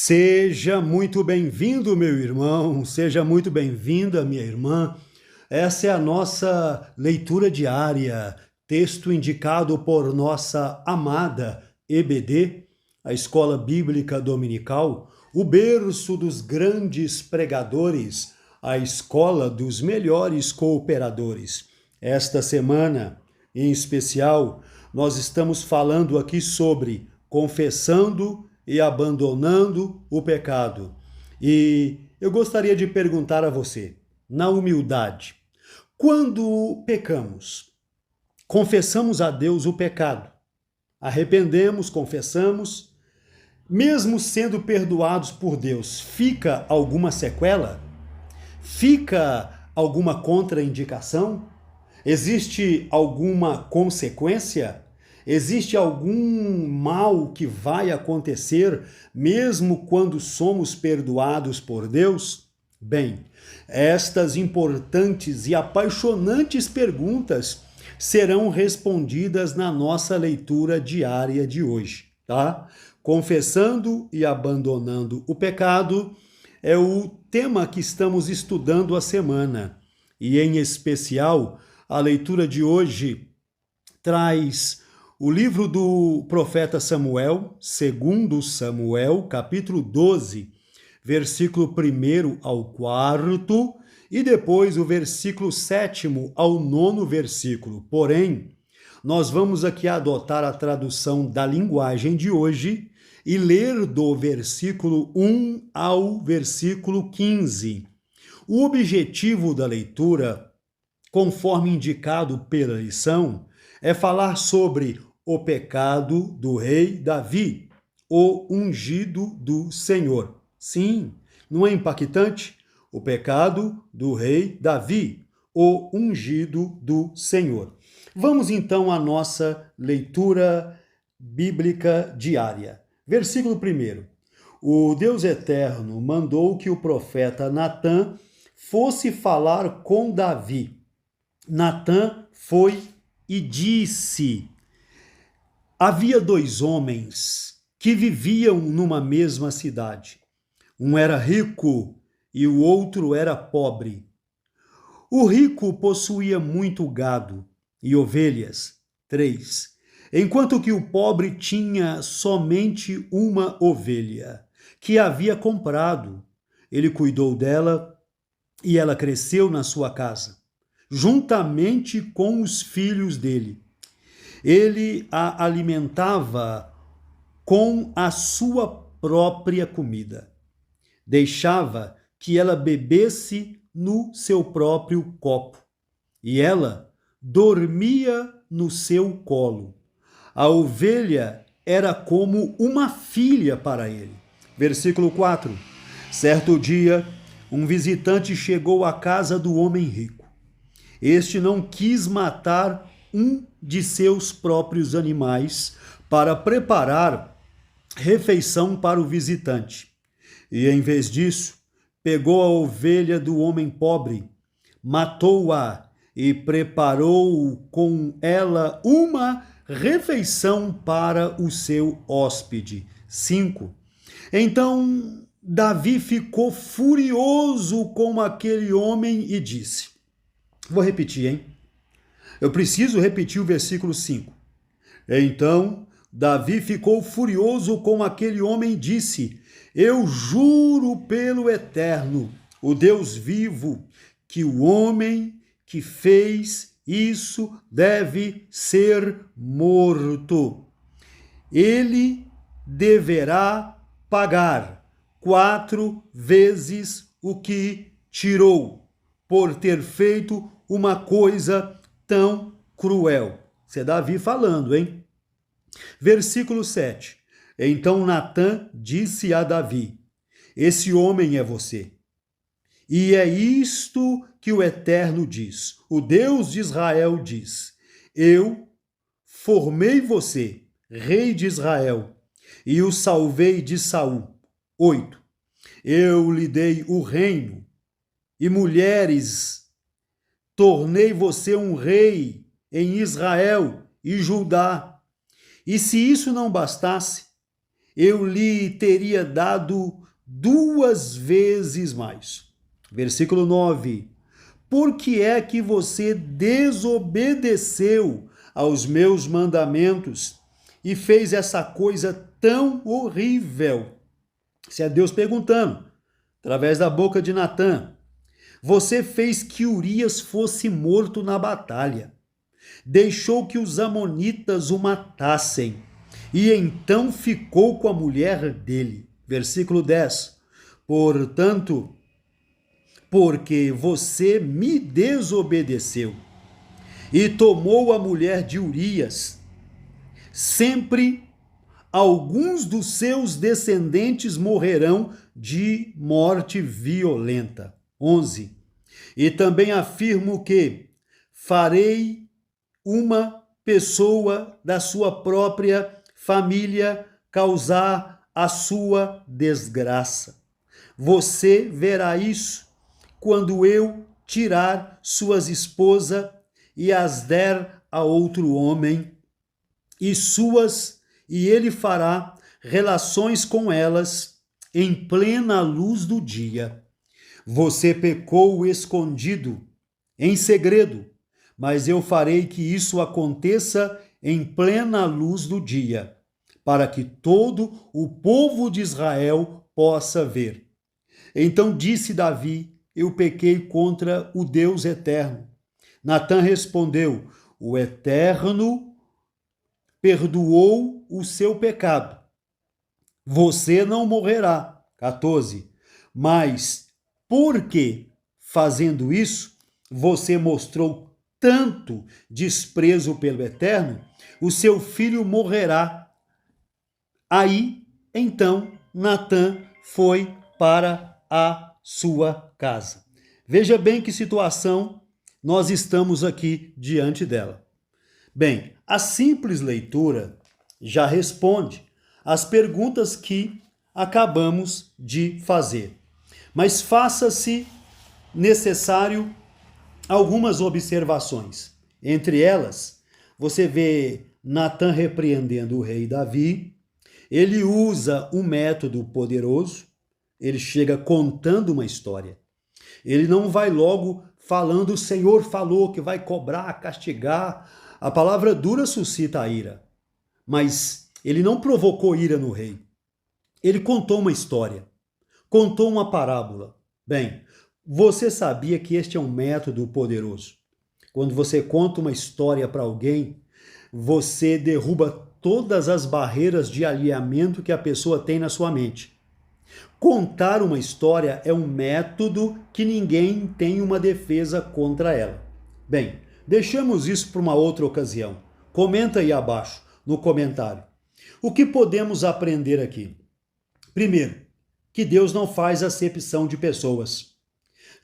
Seja muito bem-vindo, meu irmão, seja muito bem-vinda, minha irmã. Essa é a nossa leitura diária, texto indicado por nossa amada EBD, a Escola Bíblica Dominical, o berço dos grandes pregadores, a escola dos melhores cooperadores. Esta semana, em especial, nós estamos falando aqui sobre confessando e abandonando o pecado. E eu gostaria de perguntar a você, na humildade, quando pecamos, confessamos a Deus o pecado, arrependemos, confessamos, mesmo sendo perdoados por Deus, fica alguma sequela? Fica alguma contraindicação? Existe alguma consequência? Existe algum mal que vai acontecer mesmo quando somos perdoados por Deus? Bem, estas importantes e apaixonantes perguntas serão respondidas na nossa leitura diária de hoje, tá? Confessando e abandonando o pecado é o tema que estamos estudando a semana. E em especial, a leitura de hoje traz o livro do profeta Samuel, segundo Samuel, capítulo 12, versículo 1 ao 4, e depois o versículo 7 ao 9 versículo. Porém, nós vamos aqui adotar a tradução da linguagem de hoje e ler do versículo 1 ao versículo 15. O objetivo da leitura, conforme indicado pela lição, é falar sobre o pecado do rei Davi, o ungido do Senhor. Sim, não é impactante? O pecado do rei Davi, o ungido do Senhor. Vamos então à nossa leitura bíblica diária. Versículo 1. O Deus Eterno mandou que o profeta Natã fosse falar com Davi. Natã foi e disse: havia dois homens que viviam numa mesma cidade. Um era rico e o outro era pobre. O rico possuía muito gado e ovelhas, 3, enquanto que o pobre tinha somente uma ovelha, que havia comprado. Ele cuidou dela e ela cresceu na sua casa, juntamente com os filhos dele. Ele a alimentava com a sua própria comida. Deixava que ela bebesse no seu próprio copo. E ela dormia no seu colo. A ovelha era como uma filha para ele. Versículo 4. Certo dia, um visitante chegou à casa do homem rico. Este não quis matar um de seus próprios animais para preparar refeição para o visitante. E, em vez disso, pegou a ovelha do homem pobre, matou-a e preparou com ela uma refeição para o seu hóspede. 5. Então Davi ficou furioso com aquele homem e disse: vou repetir, hein? Eu preciso repetir o versículo 5. Então Davi ficou furioso com aquele homem e disse: eu juro pelo Eterno, o Deus vivo, que o homem que fez isso deve ser morto. Ele deverá pagar 4 vezes o que tirou, por ter feito uma coisa tão cruel. Isso é Davi falando, hein? Versículo 7. Então Natã disse a Davi: esse homem é você. E é isto que o Eterno diz, o Deus de Israel diz: eu formei você, rei de Israel, e o salvei de Saul. 8. Eu lhe dei o reino e mulheres, tornei você um rei em Israel e Judá. E se isso não bastasse, eu lhe teria dado 2 vezes mais. Versículo 9. Por que é que você desobedeceu aos meus mandamentos e fez essa coisa tão horrível? Isso é Deus perguntando, através da boca de Natã. Você fez que Urias fosse morto na batalha. Deixou que os amonitas o matassem. E então ficou com a mulher dele. Versículo 10. Portanto, porque você me desobedeceu e tomou a mulher de Urias, sempre alguns dos seus descendentes morrerão de morte violenta. 11. E também afirmo que farei uma pessoa da sua própria família causar a sua desgraça. Você verá isso quando eu tirar suas esposas e as der a outro homem, e ele fará relações com elas em plena luz do dia. Você pecou escondido, em segredo, mas eu farei que isso aconteça em plena luz do dia, para que todo o povo de Israel possa ver. Então disse Davi: eu pequei contra o Deus eterno. Natã respondeu: o Eterno perdoou o seu pecado. Você não morrerá. 14. Mas porque, fazendo isso, você mostrou tanto desprezo pelo Eterno, o seu filho morrerá. Aí, então, Natã foi para a sua casa. Veja bem que situação nós estamos aqui diante dela. Bem, a simples leitura já responde às perguntas que acabamos de fazer. Mas faça-se necessário algumas observações. Entre elas, você vê Natã repreendendo o rei Davi. Ele usa um método poderoso. Ele chega contando uma história. Ele não vai logo falando: o Senhor falou que vai cobrar, castigar. A palavra dura suscita a ira. Mas ele não provocou ira no rei. Ele contou uma história. Contou uma parábola. Bem, você sabia que este é um método poderoso? Quando você conta uma história para alguém, você derruba todas as barreiras de alinhamento que a pessoa tem na sua mente. Contar uma história é um método que ninguém tem uma defesa contra ela. Bem, deixamos isso para uma outra ocasião. Comenta aí abaixo, no comentário. O que podemos aprender aqui? Primeiro, que Deus não faz acepção de pessoas.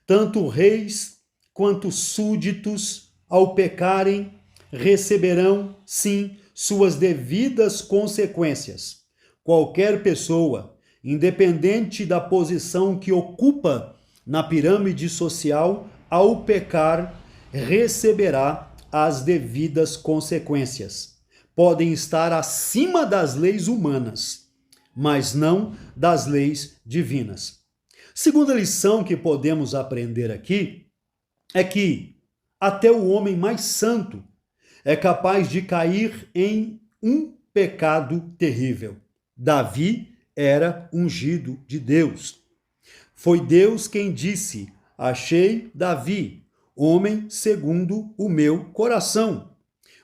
Tanto reis quanto súditos, ao pecarem, receberão, sim, suas devidas consequências. Qualquer pessoa, independente da posição que ocupa na pirâmide social, ao pecar, receberá as devidas consequências. Podem estar acima das leis humanas, mas não das leis divinas. Segunda lição que podemos aprender aqui é que até o homem mais santo é capaz de cair em um pecado terrível. Davi era ungido de Deus. Foi Deus quem disse: achei Davi, homem segundo o meu coração.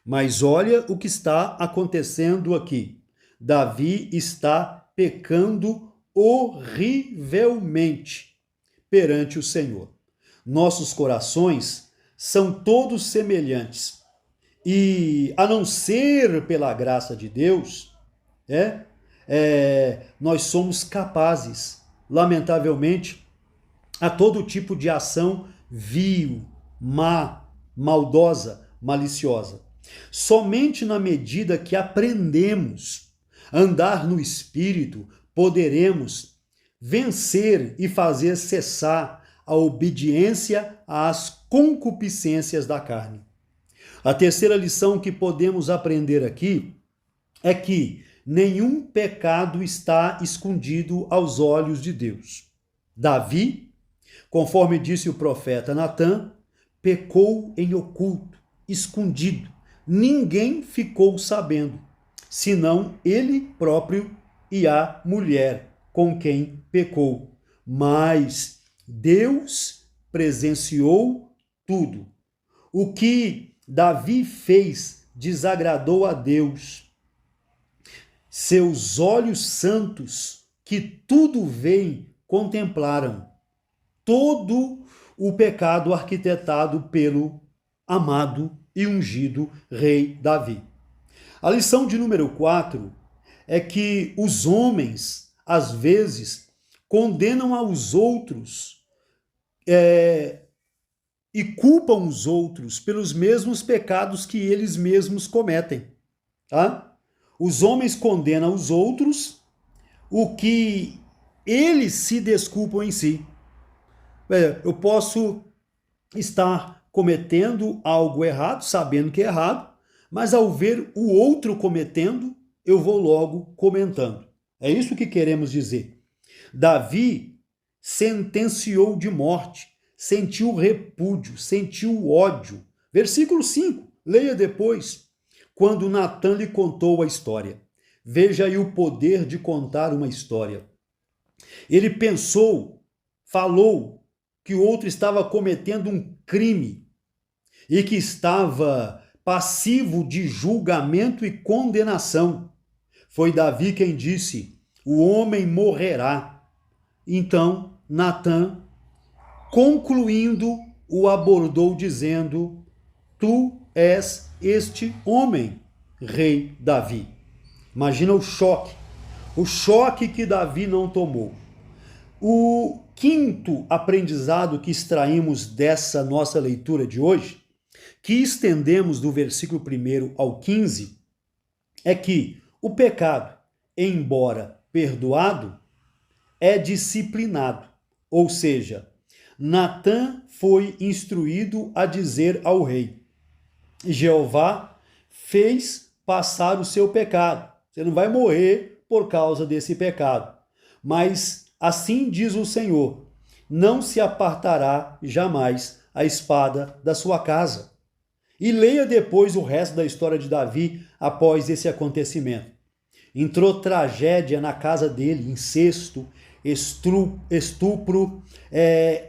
Mas olha o que está acontecendo aqui. Davi está pecando horrivelmente perante o Senhor. Nossos corações são todos semelhantes. E a não ser pela graça de Deus, nós somos capazes, lamentavelmente, a todo tipo de ação vil, má, maldosa, maliciosa. Somente na medida que aprendemos a andar no Espírito, poderemos vencer e fazer cessar a obediência às concupiscências da carne. A terceira lição que podemos aprender aqui é que nenhum pecado está escondido aos olhos de Deus. Davi, conforme disse o profeta Natã, pecou em oculto, escondido. Ninguém ficou sabendo, senão ele próprio e a mulher com quem pecou. Mas Deus presenciou tudo. O que Davi fez desagradou a Deus. Seus olhos santos, que tudo veem, contemplaram todo o pecado arquitetado pelo amado e ungido rei Davi. A lição de número 4 é que os homens, às vezes, condenam aos outros e culpam os outros pelos mesmos pecados que eles mesmos cometem. Tá? Os homens condenam os outros o que eles se desculpam em si. Eu posso estar cometendo algo errado, sabendo que é errado, mas ao ver o outro cometendo, eu vou logo comentando. É isso que queremos dizer. Davi sentenciou de morte, sentiu repúdio, sentiu ódio. Versículo 5, leia depois, quando Natã lhe contou a história. Veja aí o poder de contar uma história. Ele pensou, falou que o outro estava cometendo um crime e que estava passivo de julgamento e condenação. Foi Davi quem disse: o homem morrerá. Então, Natã, concluindo, o abordou dizendo: tu és este homem, rei Davi. Imagina o choque que Davi não tomou. O quinto aprendizado que extraímos dessa nossa leitura de hoje, que estendemos do versículo 1 ao 15, é que o pecado, embora perdoado, é disciplinado. Ou seja, Natã foi instruído a dizer ao rei: Jeová fez passar o seu pecado. Você não vai morrer por causa desse pecado. Mas assim diz o Senhor: não se apartará jamais a espada da sua casa. E leia depois o resto da história de Davi após esse acontecimento. Entrou tragédia na casa dele, incesto, estupro,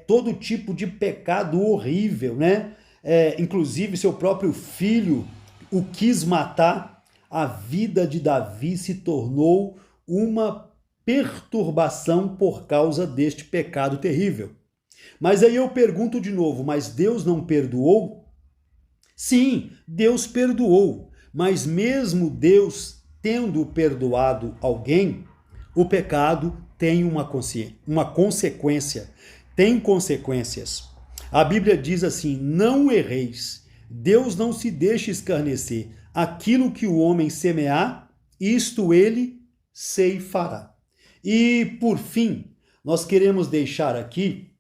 todo tipo de pecado horrível, né? Inclusive seu próprio filho o quis matar. A vida de Davi se tornou uma perturbação por causa deste pecado terrível. Mas aí eu pergunto de novo, mas Deus não perdoou? Sim, Deus perdoou, mas mesmo Deus tendo perdoado alguém, o pecado tem uma consequência, tem consequências. A Bíblia diz assim: não erreis, Deus não se deixa escarnecer, aquilo que o homem semear, isto ele ceifará. E, por fim, nós queremos deixar aqui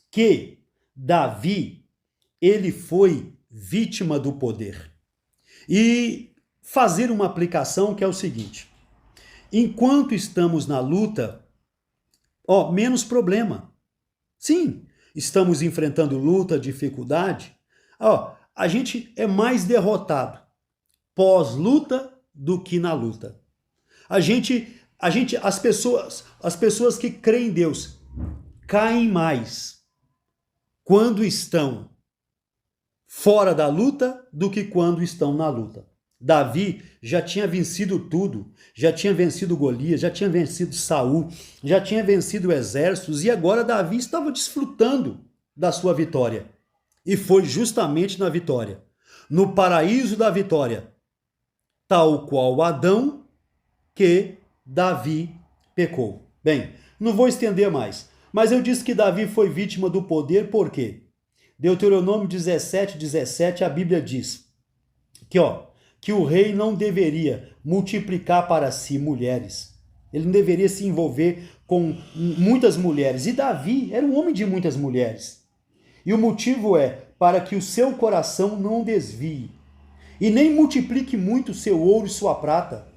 que Davi, ele foi vítima do poder. E fazer uma aplicação que é o seguinte: enquanto estamos na luta, menos problema. Sim, estamos enfrentando luta, dificuldade, a gente é mais derrotado pós-luta do que na luta. As pessoas que creem em Deus caem mais quando estão fora da luta do que quando estão na luta. Davi já tinha vencido tudo, já tinha vencido Golias, já tinha vencido Saul, já tinha vencido exércitos e agora Davi estava desfrutando da sua vitória. E foi justamente na vitória, no paraíso da vitória, tal qual Adão, que Davi pecou. Bem, não vou estender mais, mas eu disse que Davi foi vítima do poder, por quê? Deuteronômio 17:17, a Bíblia diz que o rei não deveria multiplicar para si mulheres. Ele não deveria se envolver com muitas mulheres. E Davi era um homem de muitas mulheres. E o motivo é para que o seu coração não desvie. E nem multiplique muito seu ouro e sua prata,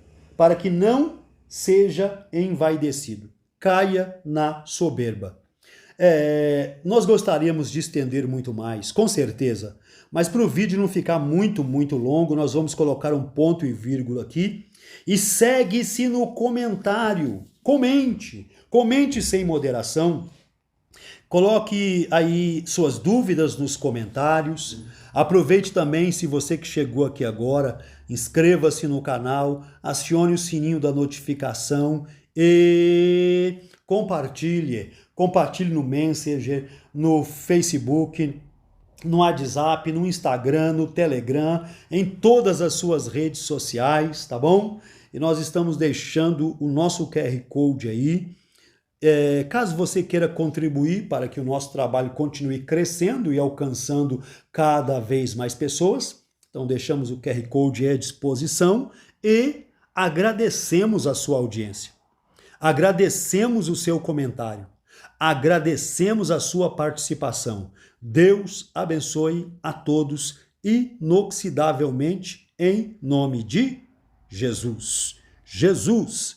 para que não seja envaidecido, caia na soberba. Nós gostaríamos de estender muito mais, com certeza, mas para o vídeo não ficar muito longo, nós vamos colocar um ponto e vírgula aqui. E segue-se no comentário, comente sem moderação, coloque aí suas dúvidas nos comentários, aproveite também, se você que chegou aqui agora, inscreva-se no canal, acione o sininho da notificação e compartilhe no Messenger, no Facebook, no WhatsApp, no Instagram, no Telegram, em todas as suas redes sociais, tá bom? E nós estamos deixando o nosso QR Code aí. Caso você queira contribuir para que o nosso trabalho continue crescendo e alcançando cada vez mais pessoas, então deixamos o QR Code à disposição e agradecemos a sua audiência. Agradecemos o seu comentário. Agradecemos a sua participação. Deus abençoe a todos inoxidavelmente em nome de Jesus. Jesus.